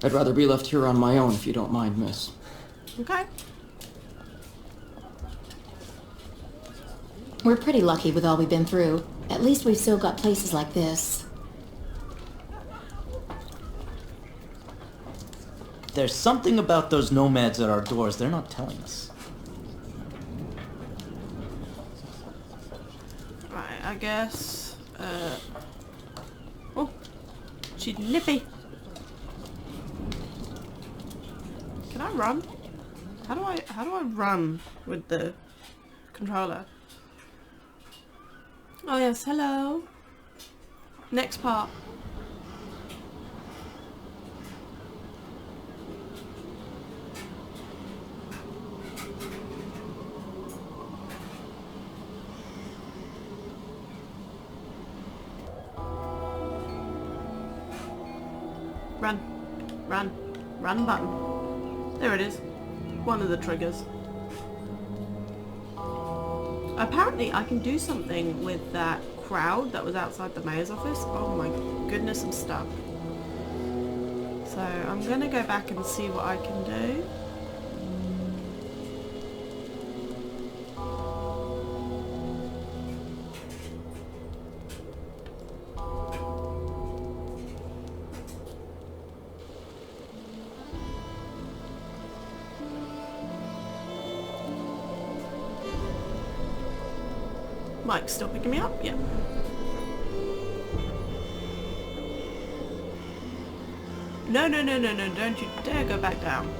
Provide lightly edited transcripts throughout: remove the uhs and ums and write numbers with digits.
I'd rather be left here on my own if you don't mind, miss. Okay. We're pretty lucky with all we've been through. At least we've still got places like this. There's something about those nomads at our doors they're not telling us. Right, I guess. Oh, she's nippy. Can I run? How do I run with the controller? Oh yes, hello. Next part. Run. Run. Run button. There it is. One of the triggers. Apparently I can do something with that crowd that was outside the mayor's office. Oh my goodness, I'm stuck. So I'm gonna go back and see what I can do. Mike's still picking me up? Yeah. No, no, no, no, no, don't you dare go back down.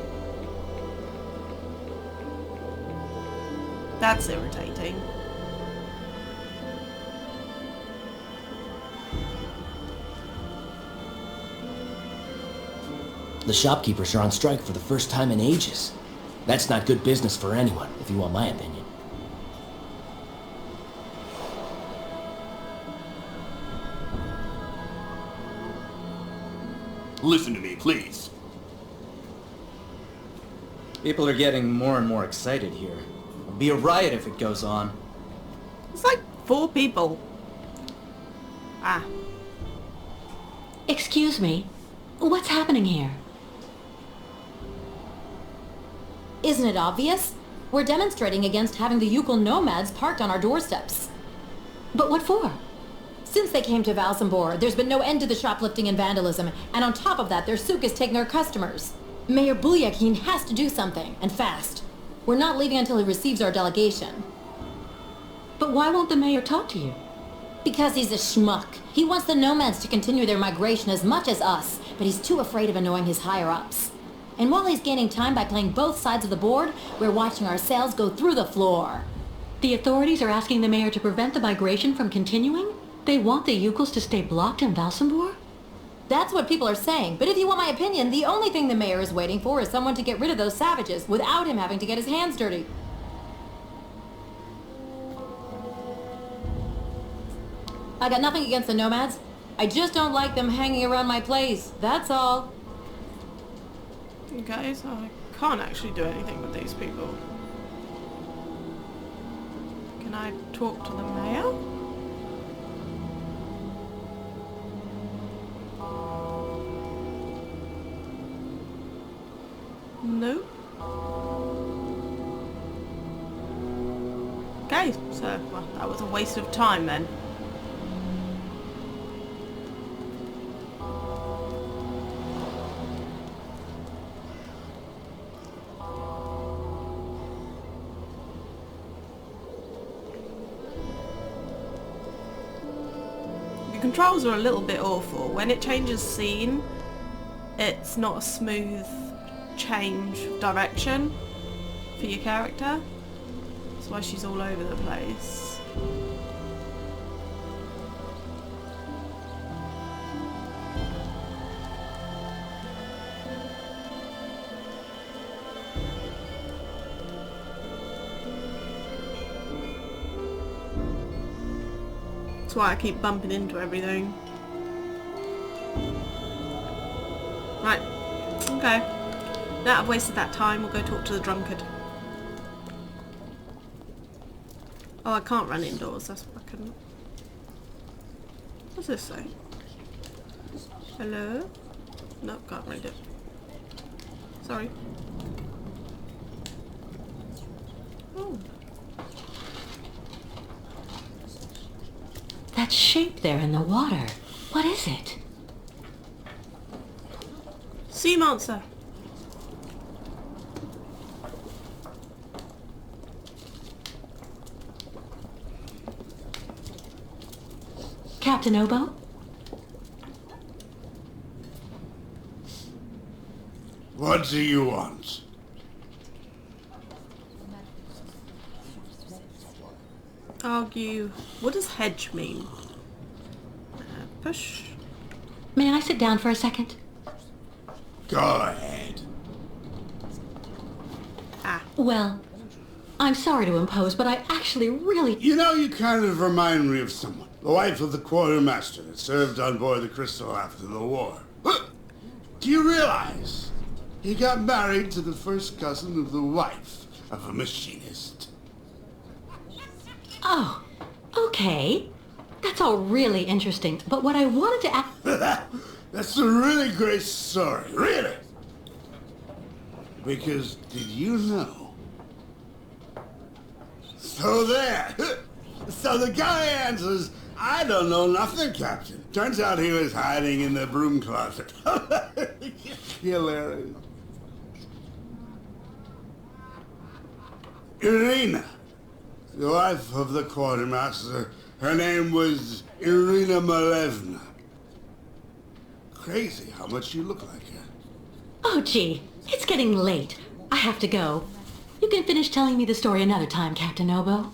That's irritating. The shopkeepers are on strike for the first time in ages. That's not good business for anyone, if you want my opinion. Listen to me, please. People are getting more and more excited here. It'll be a riot if it goes on. It's like 4 people. Ah. Excuse me. What's happening here? Isn't it obvious? We're demonstrating against having the Yukon nomads parked on our doorsteps. But what for? Since they came to Valsambor, there's been no end to the shoplifting and vandalism, and on top of that, their souk is taking our customers. Mayor Bulyakin has to do something, and fast. We're not leaving until he receives our delegation. But why won't the mayor talk to you? Because he's a schmuck. He wants the nomads to continue their migration as much as us, but he's too afraid of annoying his higher-ups. And while he's gaining time by playing both sides of the board, we're watching our sales go through the floor. The authorities are asking the mayor to prevent the migration from continuing? They want the Yukos to stay blocked in Valsambor? That's what people are saying, but if you want my opinion, the only thing the mayor is waiting for is someone to get rid of those savages without him having to get his hands dirty. I got nothing against the nomads. I just don't like them hanging around my place, that's all. Okay, so I can't actually do anything with these people. Can I talk to the mayor? Nope. Okay, so well, that was a waste of time then. The controls are a little bit awful. When it changes scene, it's not a smooth change of direction for your character. That's why she's all over the place. That's why I keep bumping into everything. Right. Okay. Now I've wasted that time, we'll go talk to the drunkard. Oh, I can't run indoors, that's what I couldn't. What's this say? Hello? Nope, can't read it. Sorry. Oh. That shape there in the water. What is it? Sea monster. Captain Obo? What do you want? Argue. What does hedge mean? Push. May I sit down for a second? Go ahead. Ah. Well, I'm sorry to impose, but I actually really... You know, you kind of remind me of someone. The wife of the quartermaster that served on board the Crystal after the war. Do you realize he got married to the first cousin of the wife of a machinist? Oh, okay. That's all really interesting, but what I wanted to ask... That's a really great story, really. Because did you know? So there. So the guy answers, I don't know nothing, Captain. Turns out he was hiding in the broom closet. Hilarious. Irina, the wife of the quartermaster, her name was Irina Malevna. Crazy how much you look like her. Oh, gee, it's getting late. I have to go. You can finish telling me the story another time, Captain Obo.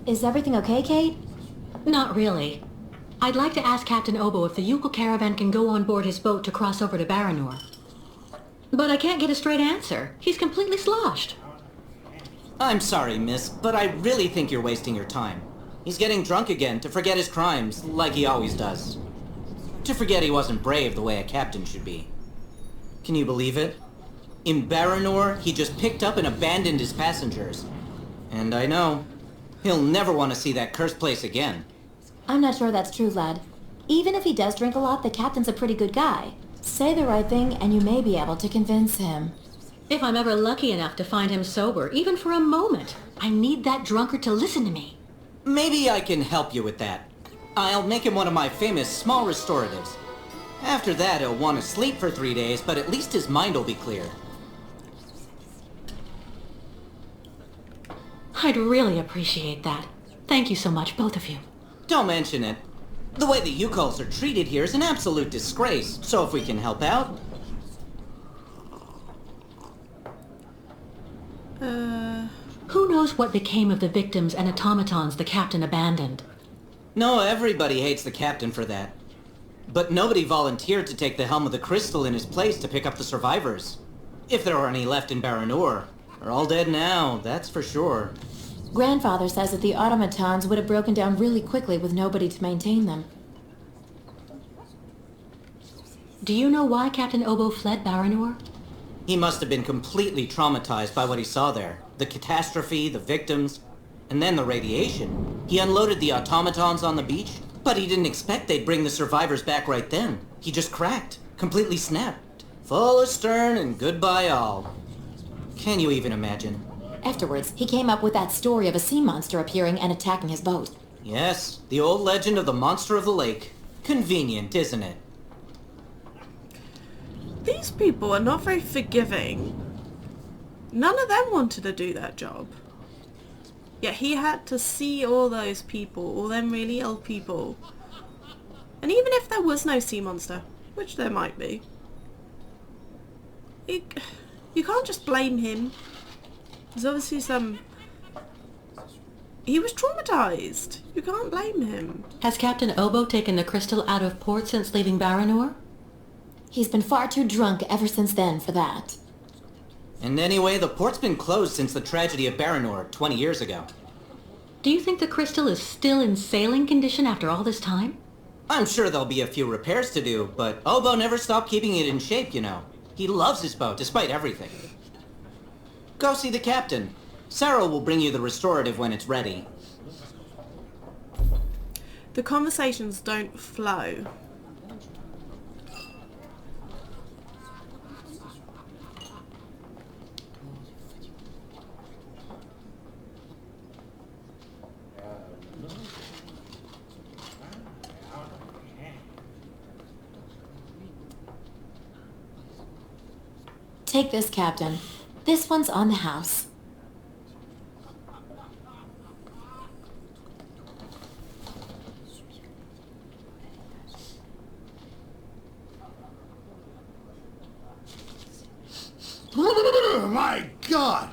Is everything okay, Kate? Not really. I'd like to ask Captain Obo if the Yukon caravan can go on board his boat to cross over to Baranor. But I can't get a straight answer. He's completely sloshed. I'm sorry, miss, but I really think you're wasting your time. He's getting drunk again to forget his crimes, like he always does. To forget he wasn't brave the way a captain should be. Can you believe it? In Baranor, he just picked up and abandoned his passengers. And I know, he'll never want to see that cursed place again. I'm not sure that's true, lad. Even if he does drink a lot, the captain's a pretty good guy. Say the right thing and you may be able to convince him. If I'm ever lucky enough to find him sober, even for a moment, I need that drunkard to listen to me. Maybe I can help you with that. I'll make him one of my famous small restoratives. After that, he'll want to sleep for 3 days, but at least his mind will be clear. I'd really appreciate that. Thank you so much, both of you. Don't mention it. The way the Yukols are treated here is an absolute disgrace, so if we can help out... Who knows what became of the victims and automatons the captain abandoned? No, everybody hates the captain for that. But nobody volunteered to take the helm of the Crystal in his place to pick up the survivors. If there are any left in Baranor. They're all dead now, that's for sure. Grandfather says that the automatons would have broken down really quickly with nobody to maintain them. Do you know why Captain Obo fled Baranor? He must have been completely traumatized by what he saw there. The catastrophe, the victims, and then the radiation. He unloaded the automatons on the beach, but he didn't expect they'd bring the survivors back right then. He just cracked, completely snapped. Full astern and goodbye all. Can you even imagine? Afterwards, he came up with that story of a sea monster appearing and attacking his boat. Yes, the old legend of the monster of the lake. Convenient, isn't it? These people are not very forgiving. None of them wanted to do that job. Yet he had to see all those people, all them really ill people. And even if there was no sea monster, which there might be, you can't just blame him. There's obviously some... He was traumatized. You can't blame him. Has Captain Obo taken the crystal out of port since leaving Baranor? He's been far too drunk ever since then for that. And anyway, the port's been closed since the tragedy of Baranor 20 years ago. Do you think the crystal is still in sailing condition after all this time? I'm sure there'll be a few repairs to do, but Obo never stopped keeping it in shape, you know. He loves his boat, despite everything. Go see the captain. Sarah will bring you the restorative when it's ready. The conversations don't flow. Take this, Captain. This one's on the house. My God!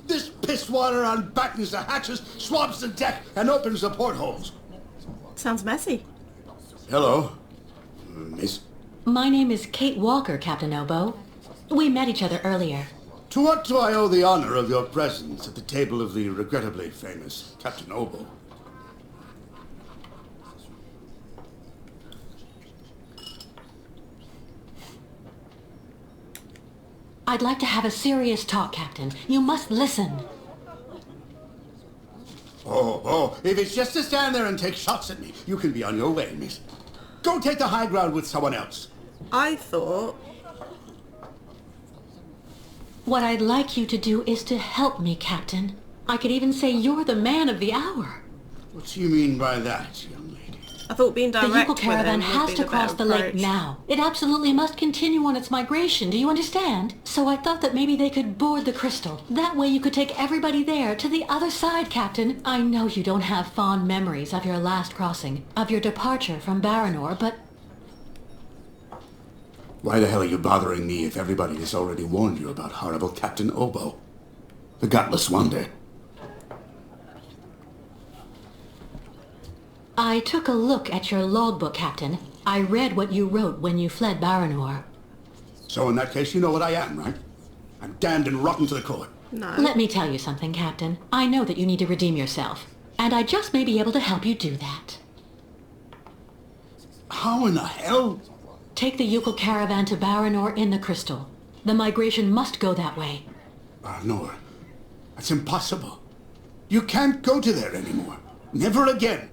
This pisswater unbattens the hatches, swabs the deck, and opens the portholes. Sounds messy. Hello, miss. My name is Kate Walker, Captain Obo. We met each other earlier. To what do I owe the honor of your presence at the table of the regrettably famous Captain Obo? I'd like to have a serious talk, Captain. You must listen. Oh, if it's just to stand there and take shots at me, you can be on your way, miss. Go take the high ground with someone else. I thought... What I'd like you to do is to help me, Captain. I could even say you're the man of the hour. What do you mean by that, young lady? I thought being The direct Yukel with him caravan would has be to the cross better the lake approach. now. It absolutely must continue on its migration, do you understand? So I thought that maybe they could board the crystal. That way you could take everybody there to the other side, Captain. I know you don't have fond memories of your last crossing, of your departure from Baranor, but... Why the hell are you bothering me if everybody has already warned you about horrible Captain Obo? The gutless wonder. I took a look at your logbook, Captain. I read what you wrote when you fled Baranor. So in that case, you know what I am, right? I'm damned and rotten to the core. No. Let me tell you something, Captain. I know that you need to redeem yourself, and I just may be able to help you do that. How in the hell? Take the Yukel caravan to Baranor in the crystal. The migration must go that way. No, that's impossible. You can't go to there anymore. Never again.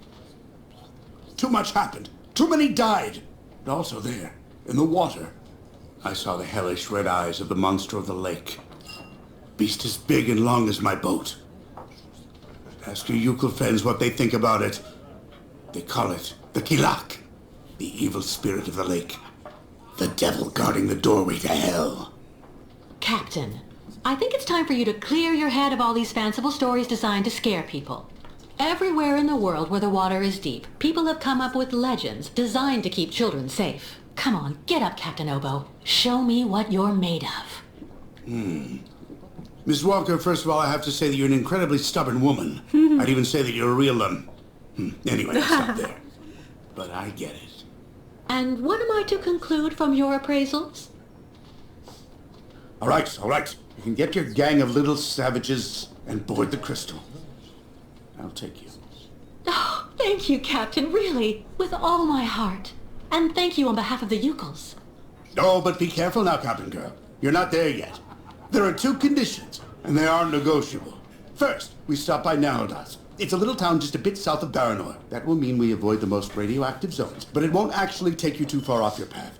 Too much happened. Too many died. And also there, in the water, I saw the hellish red eyes of the monster of the lake. Beast as big and long as my boat. Ask your Yukel friends what they think about it. They call it the Kilak, the evil spirit of the lake. The devil guarding the doorway to hell. Captain, I think it's time for you to clear your head of all these fanciful stories designed to scare people. Everywhere in the world where the water is deep, people have come up with legends designed to keep children safe. Come on, get up, Captain Obo. Show me what you're made of. Miss Walker, first of all, I have to say that you're an incredibly stubborn woman. I'd even say that you're a real, Anyway, I'll stop there. But I get it. And what am I to conclude from your appraisals? All right. You can get your gang of little savages and board the crystal. I'll take you. Oh, thank you, Captain, really, with all my heart. And thank you on behalf of the Yukels. Oh, but be careful now, Captain Girl. You're not there yet. There are 2 conditions, and they are negotiable. First, we stop by Narrodas. It's a little town just a bit south of Baranor. That will mean we avoid the most radioactive zones, but it won't actually take you too far off your path.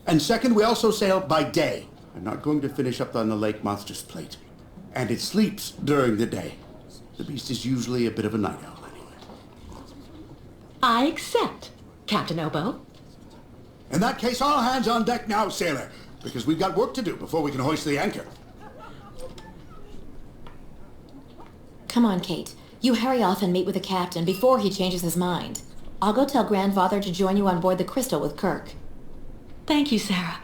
And second, we also sail by day. I'm not going to finish up on the lake monster's plate. And it sleeps during the day. The beast is usually a bit of a night owl anyway. I accept, Captain Obo. In that case, all hands on deck now, sailor, because we've got work to do before we can hoist the anchor. Come on, Kate. You hurry off and meet with the captain before he changes his mind. I'll go tell Grandfather to join you on board the Crystal with Kirk. Thank you, Sarah.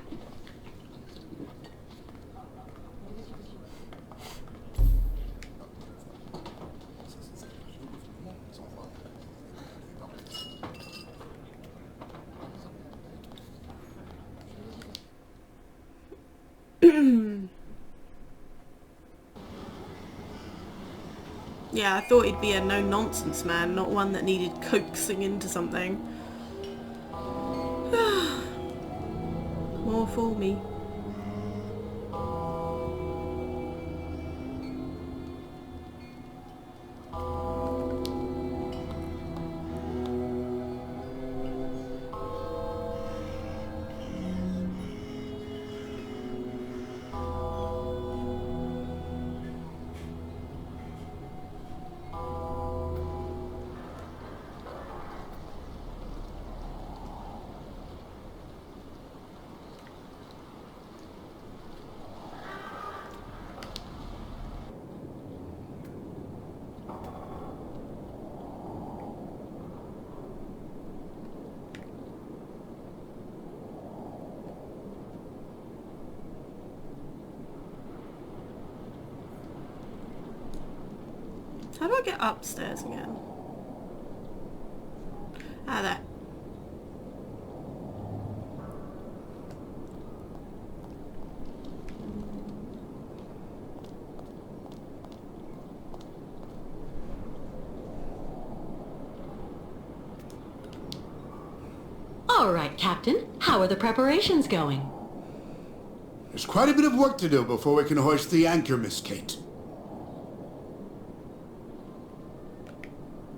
Yeah, I thought he'd be a no-nonsense man, not one that needed coaxing into something. More for me. How do I get upstairs again? Ah, there. All right, Captain. How are the preparations going? There's quite a bit of work to do before we can hoist the anchor, Miss Kate.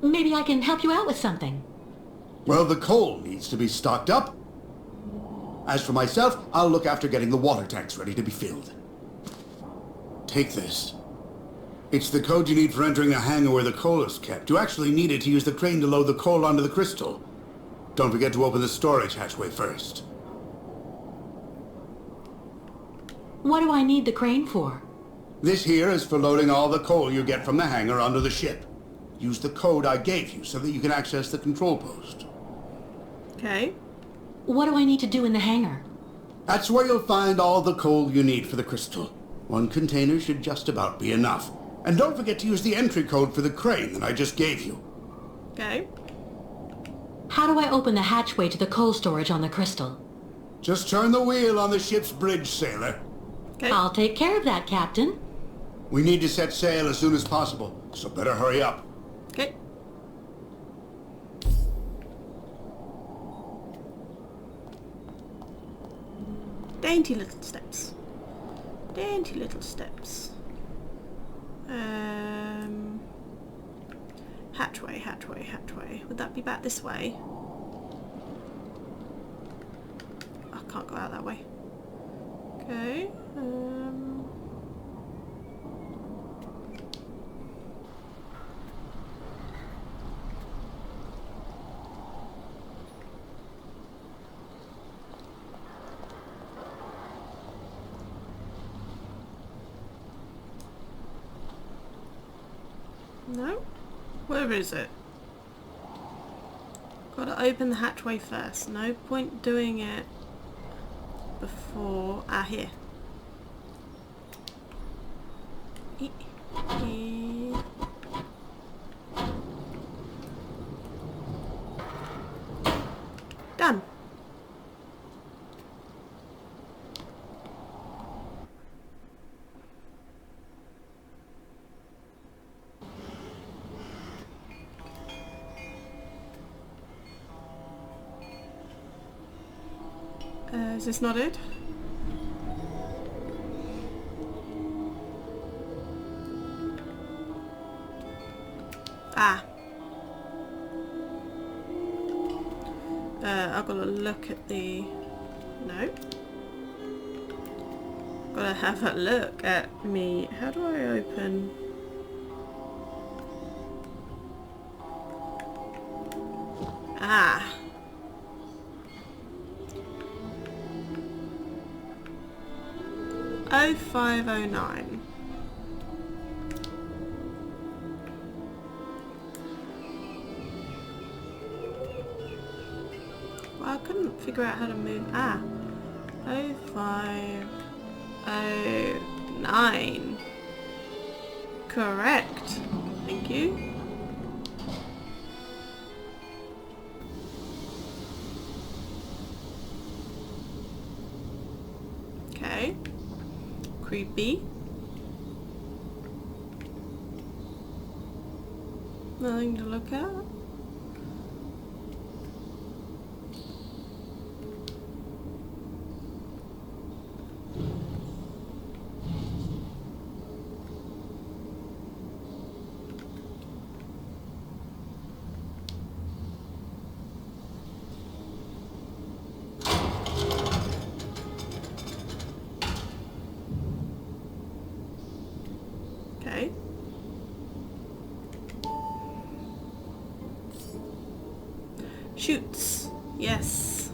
Maybe I can help you out with something. Well, the coal needs to be stocked up. As for myself, I'll look after getting the water tanks ready to be filled. Take this. It's the code you need for entering a hangar where the coal is kept. You actually need it to use the crane to load the coal onto the crystal. Don't forget to open the storage hatchway first. What do I need the crane for? This here is for loading all the coal you get from the hangar onto the ship. Use the code I gave you so that you can access the control post. Okay. What do I need to do in the hangar? That's where you'll find all the coal you need for the crystal. One container should just about be enough. And don't forget to use the entry code for the crane that I just gave you. Okay. How do I open the hatchway to the coal storage on the crystal? Just turn the wheel on the ship's bridge, sailor. Okay. I'll take care of that, Captain. We need to set sail as soon as possible, so better hurry up. Okay. Dainty little steps. Dainty little steps. Hatchway, hatchway, hatchway. Would that be back this way? I can't go out that way. Okay. No? Where is it? Gotta open the hatchway first. No point doing it before... Ah, here. Done. Is this not it? Ah. I've got to look at the... No. Gotta have a look at me. How do I open... Ah. Oh 0509. Well, I couldn't figure out how to move. Ah. 0509. Correct. Thank you. Okay. Creepy. Nothing to look at. Okay. Shoots. Yes.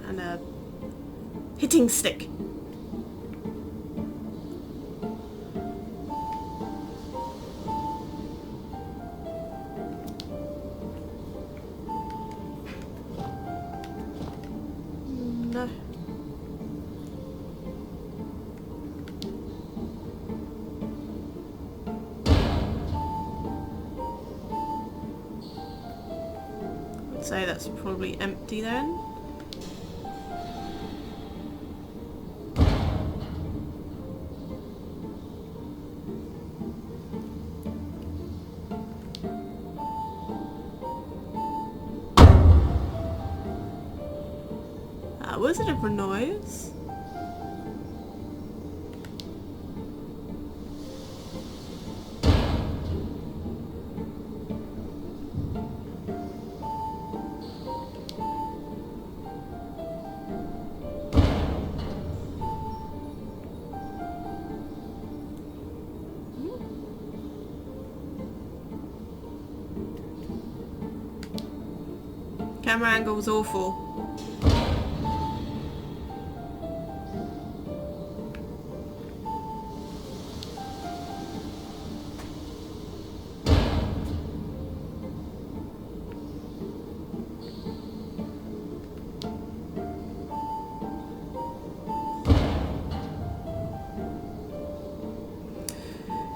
And a hitting stick. No. say that's probably empty then. Was it a different noise? Camera angle was awful.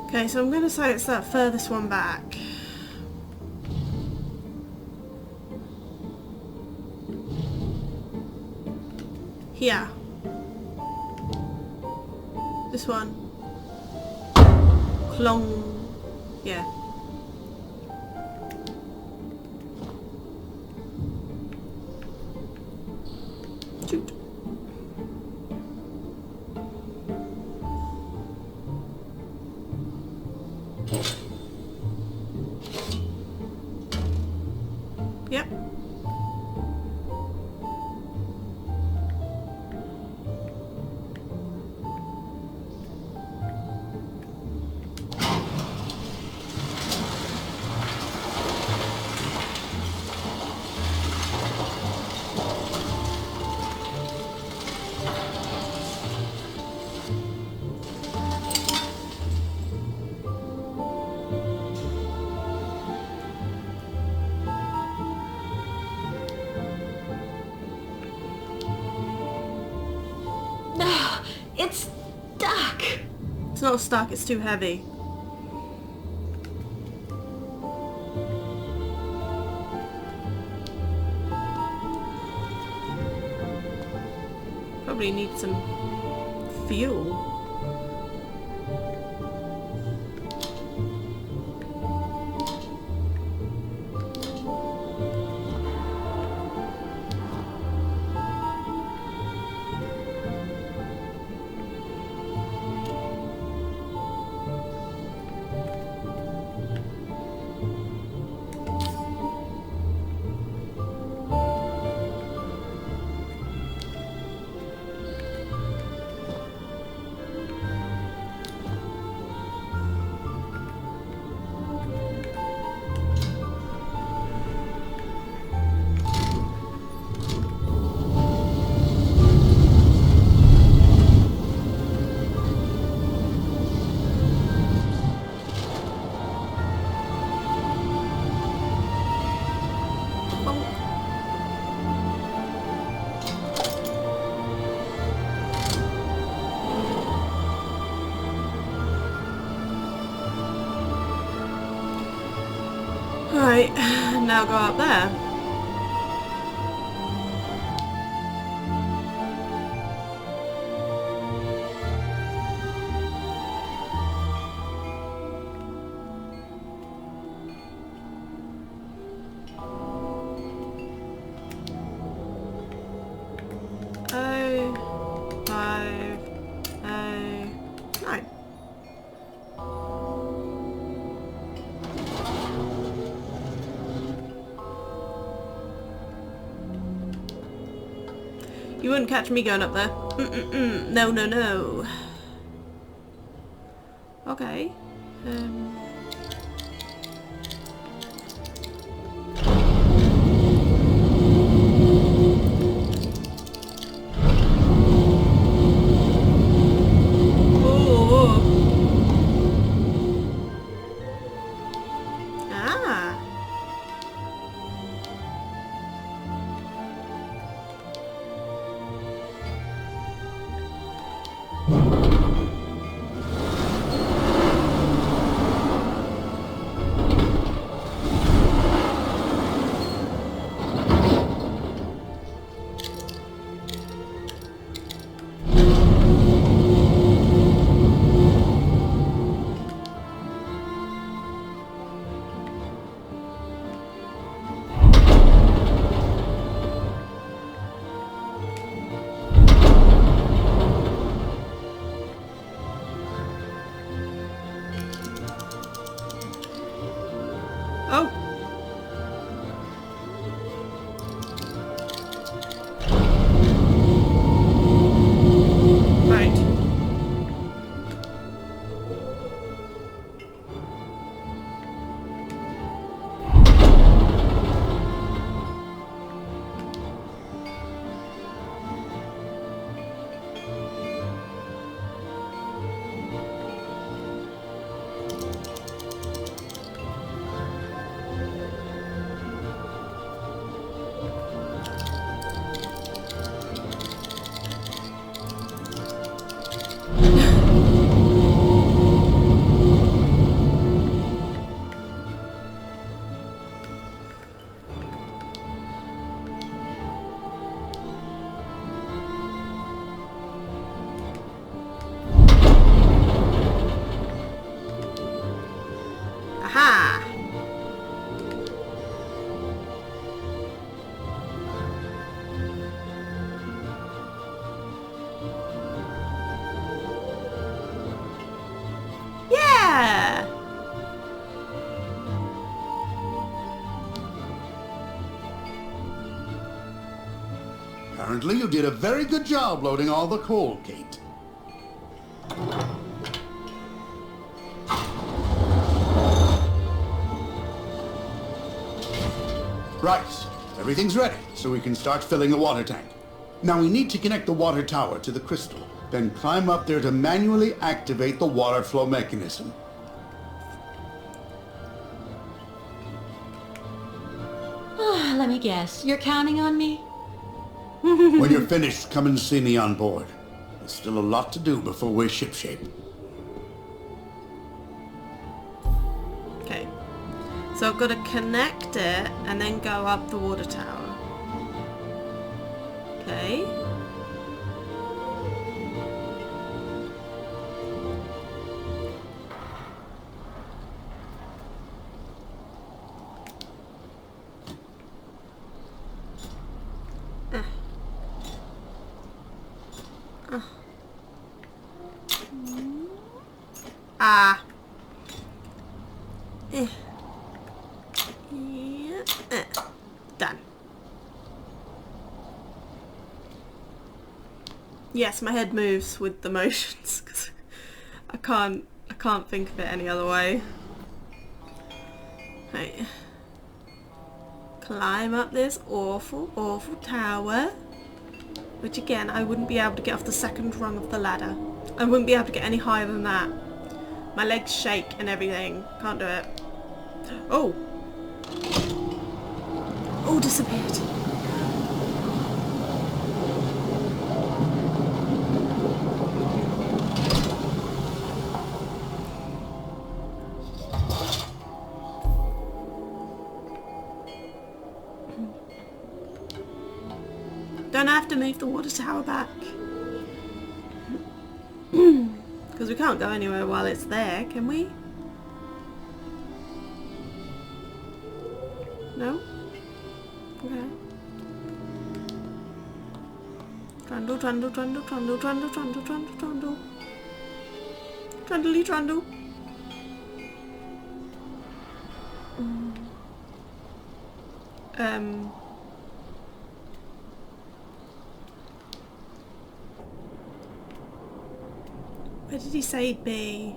Okay, so I'm going to say it's that furthest one back. Here. This one. Clong. Yeah. Shoot. Yep. It's stuck. It's not stuck, it's too heavy. Probably need some fuel. Right, now go up there. Oh, 5, 9. You wouldn't catch me going up there. No, no, no. Okay. Ah. Apparently, you did a very good job loading all the coal, Kate. Right. Everything's ready, so we can start filling the water tank. Now we need to connect the water tower to the crystal, then climb up there to manually activate the water flow mechanism. Let me guess. You're counting on me? When you're finished, come and see me on board. There's still a lot to do before we're shipshape. Okay. So I've got to connect it and then go up the water tower. Okay. Ah. Yeah. Done. Yes, my head moves with the motions because I can't think of it any other way. Right. Climb up this awful tower. Which again, I wouldn't be able to get off the second rung of the ladder. I wouldn't be able to get any higher than that. My legs shake and everything. Can't do it. Oh! Oh, disappeared. Don't have to move the water tower back. Because we can't go anywhere while it's there, can we? No? Okay. Trundle, trundle, trundle, trundle, trundle, trundle, trundle, trundle. Trundly trundle. Where did he say he'd be?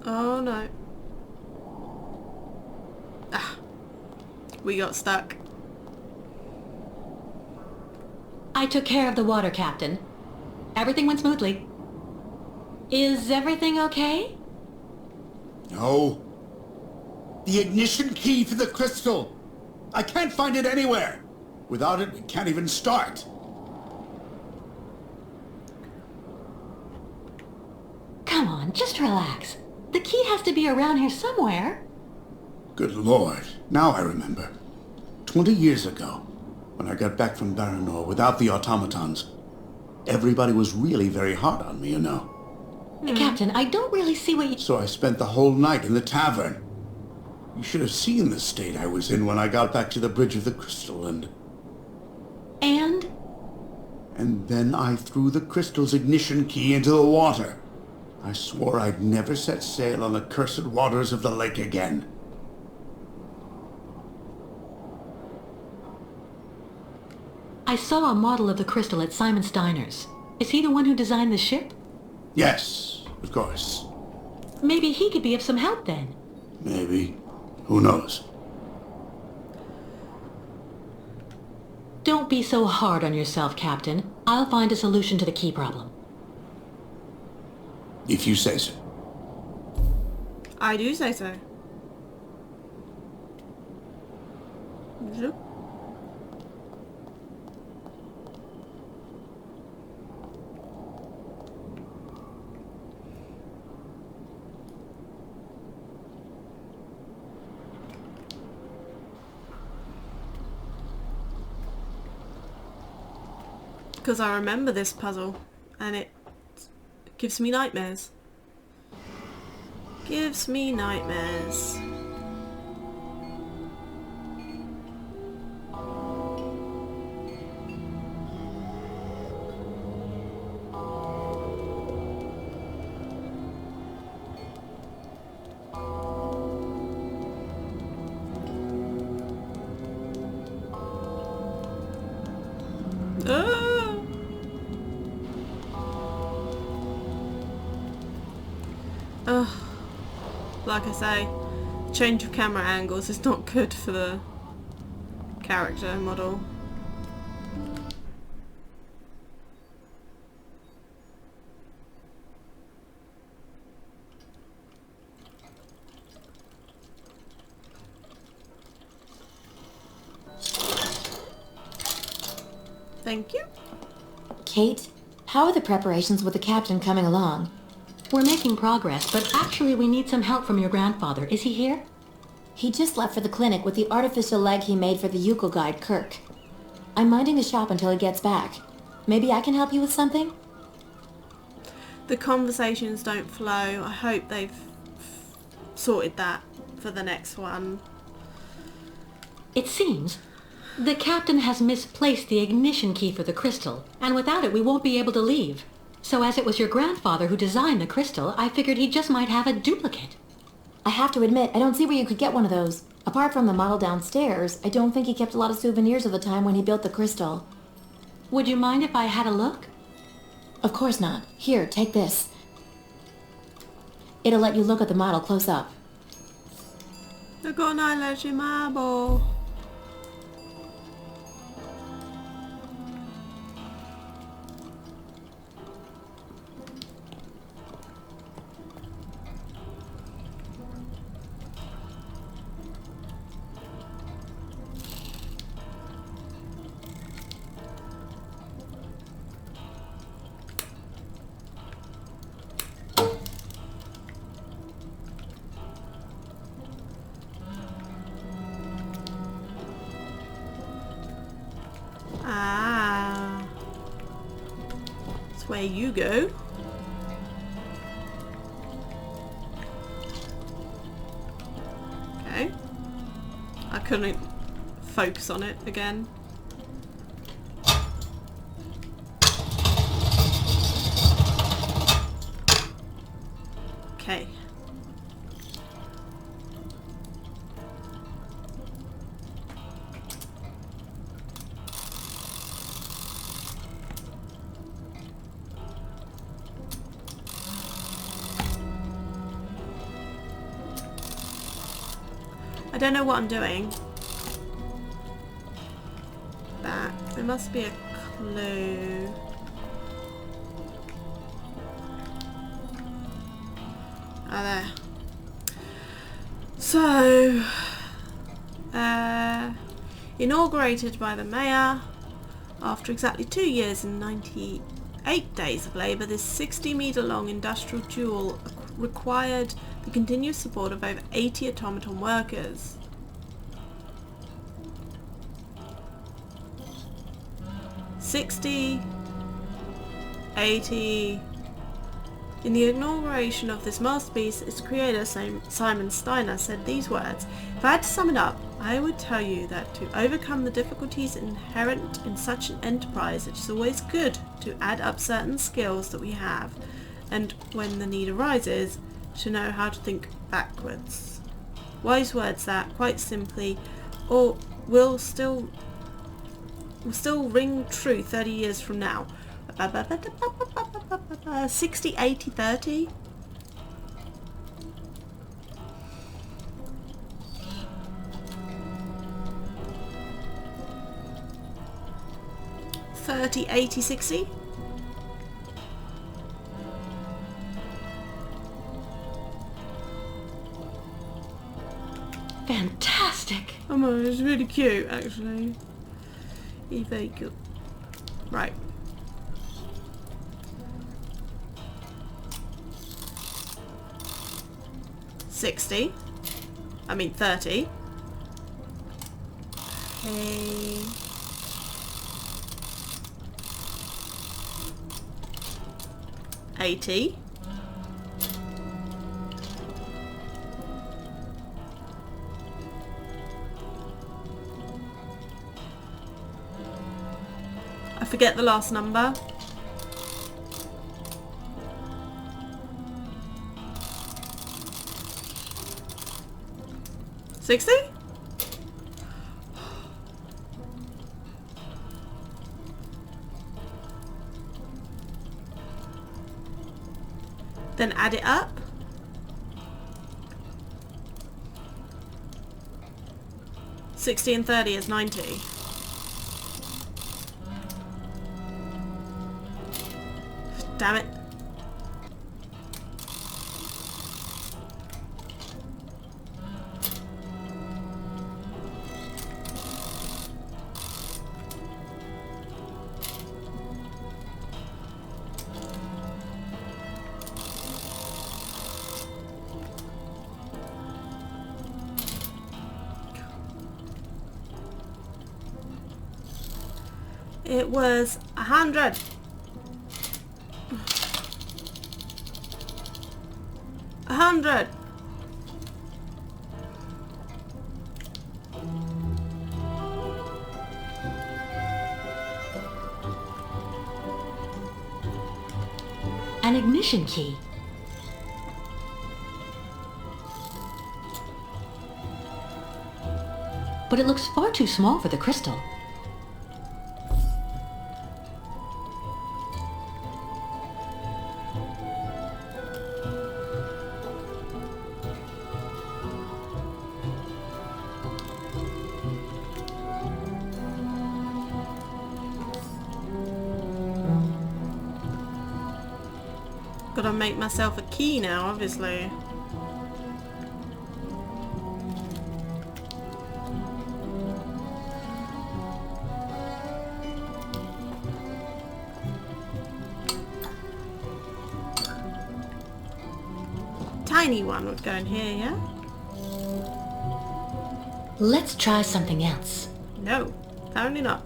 Oh no. Ah. We got stuck. I took care of the water, Captain. Everything went smoothly. Is everything okay? No. The ignition key for the crystal. I can't find it anywhere. Without it, we can't even start. Come on, just relax. The key has to be around here somewhere. Good Lord. Now I remember. 20 years ago, when I got back from Baranor without the automatons, everybody was really very hard on me, you know. Captain, I don't really see what you... So I spent the whole night in the tavern. You should have seen the state I was in when I got back to the Bridge of the Crystal and then I threw the crystal's ignition key into the water. I swore I'd never set sail on the cursed waters of the lake again. I saw a model of the crystal at Simon Steiner's. Is he the one who designed the ship? Yes, of course. Maybe he could be of some help then. Maybe. Who knows? Don't be so hard on yourself, Captain. I'll find a solution to the key problem. If you say so. I do say so. Yep. Because I remember this puzzle and it gives me nightmares. Gives me nightmares. Ugh. Like I say, change of camera angles is not good for the character model. Thank you. Kate, how are the preparations with the captain coming along? We're making progress, but actually we need some help from your grandfather. Is he here? He just left for the clinic with the artificial leg he made for the Yukon guide, Kirk. I'm minding the shop until he gets back. Maybe I can help you with something? The conversations don't flow. I hope they've sorted that for the next one. It seems the captain has misplaced the ignition key for the crystal, and without it we won't be able to leave. So as it was your grandfather who designed the crystal, I figured he just might have a duplicate. I have to admit, I don't see where you could get one of those. Apart from the model downstairs, I don't think he kept a lot of souvenirs of the time when he built the crystal. Would you mind if I had a look? Of course not. Here, take this. It'll let you look at the model close up. I've got an eyelash marble. Ah, that's where you go. Okay. I couldn't focus on it again. Okay. I don't know what I'm doing. Back. There must be a clue. Ah, there. So, inaugurated by the mayor after exactly 2 years and 98 days of labour, this 60-metre long industrial jewel required the continuous support of over 80 automaton workers. In the inauguration of this masterpiece, its creator, Simon Steiner, said these words: "If I had to sum it up, I would tell you that to overcome the difficulties inherent in such an enterprise, it is always good to add up certain skills that we have, and when the need arises, to know how to think backwards." Wise words that, quite simply, or will still ring true 30 years from now. 60, 80, 30? $30, 80, 60? Fantastic! Oh my, it's really cute, actually. It's very cute. Right. $60. I mean 30. Okay. $80. I forget the last number. 60? Then add it up. 60 and 30 is 90. Damn it. It was 100. A 100. An ignition key. But it looks far too small for the crystal. Gotta make myself a key now, obviously. Tiny one would go in here, yeah? Let's try something else. No, apparently not.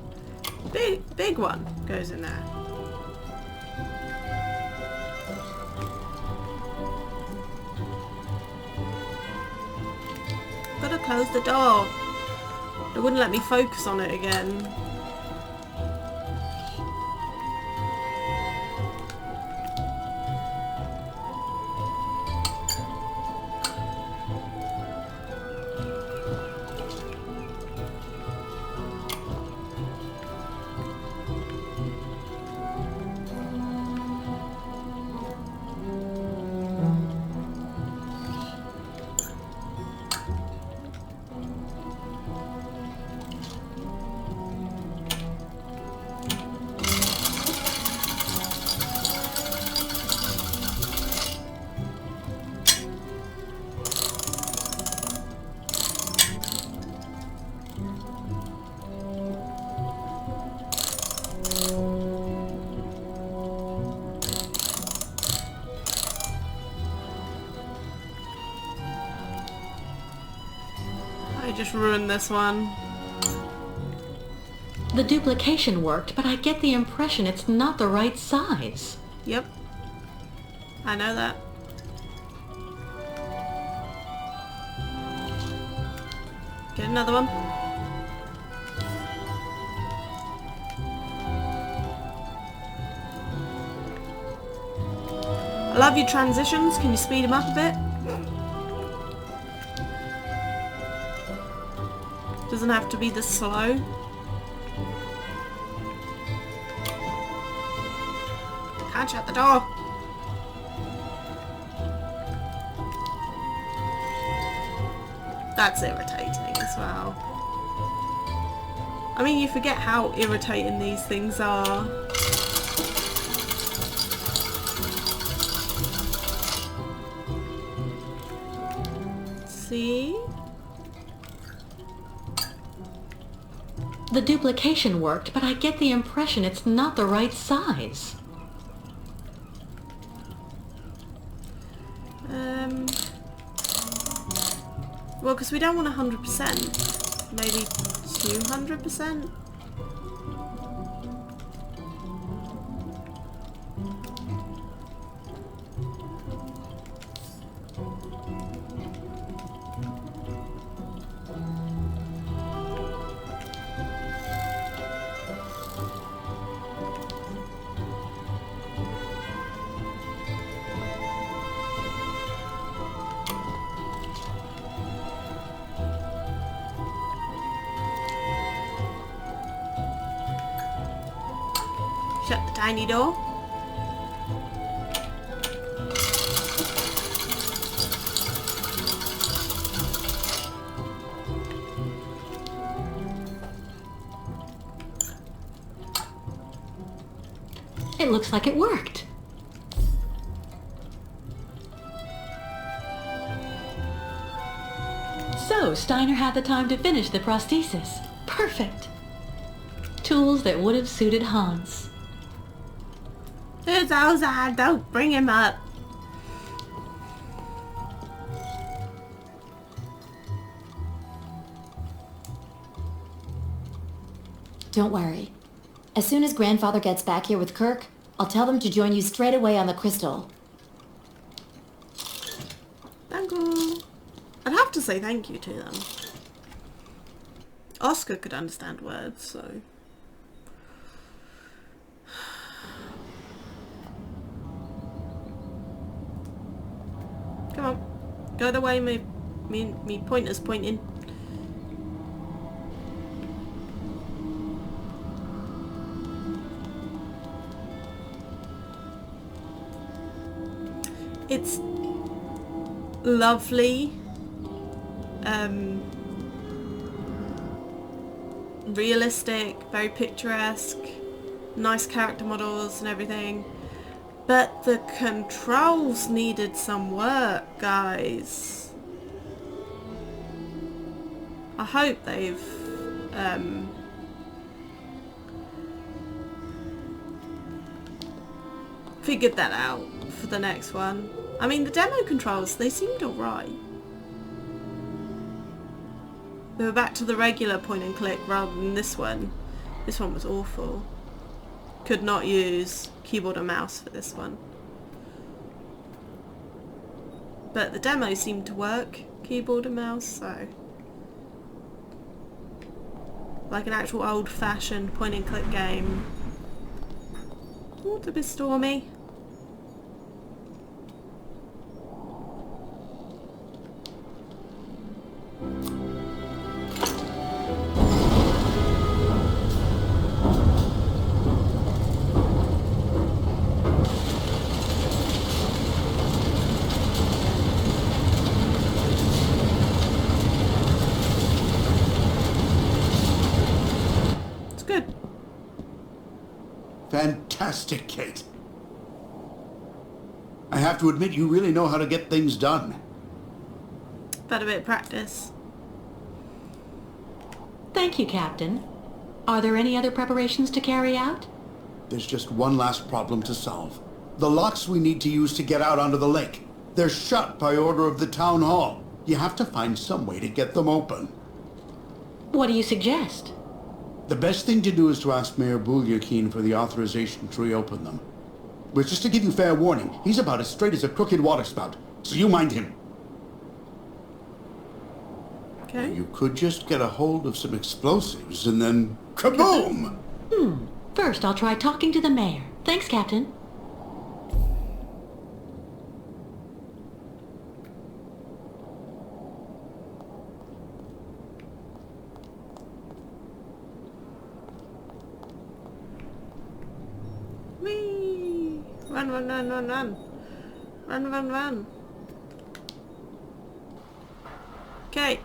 Big one goes in there. Gotta close the door. It wouldn't let me focus on it again. I just ruined this one. The duplication worked, but I get the impression it's not the right size. Yep. I know that. Get another one. I love your transitions. Can you speed them up a bit? Doesn't have to be this slow. Can't shut the door. That's irritating as well. I mean, you forget how irritating these things are. See? The duplication worked, but I get the impression it's not the right size. Well, because we don't want 100%. Maybe 200%? Shut the tiny door. looks like it worked. So, Steiner had the time to finish the prosthesis. Perfect. Tools that would have suited Hans. It's Ozan, don't bring him up. Don't worry. As soon as Grandfather gets back here with Kirk, I'll tell them to join you straight away on the crystal. Thank you. I'd have to say thank you to them. Oscar could understand words, so... Come on. Go the way me pointer's pointing. It's lovely, realistic, very picturesque, nice character models and everything, but the controls needed some work, guys. I hope they've figured that out for the next one. I mean, the demo controls, they seemed alright. They were back to the regular point and click rather than this one. This one was awful. Could not use keyboard and mouse for this one. But the demo seemed to work, keyboard and mouse, so... like an actual old-fashioned point and click game. Oh, it's a bit stormy. Fantastic, Kate. I have to admit, you really know how to get things done. Had a bit of practice. Thank you, Captain. Are there any other preparations to carry out? There's just one last problem to solve. The locks we need to use to get out onto the lake. They're shut by order of the town hall. You have to find some way to get them open. What do you suggest? The best thing to do is to ask Mayor Bulyakin for the authorization to reopen them. But just to give you fair warning, he's about as straight as a crooked waterspout, so you mind him. Okay. You could just get a hold of some explosives and then kaboom! First, I'll try talking to the mayor. Thanks, Captain. Whee! Run, run, run, run, run. Run, run, run. Okay.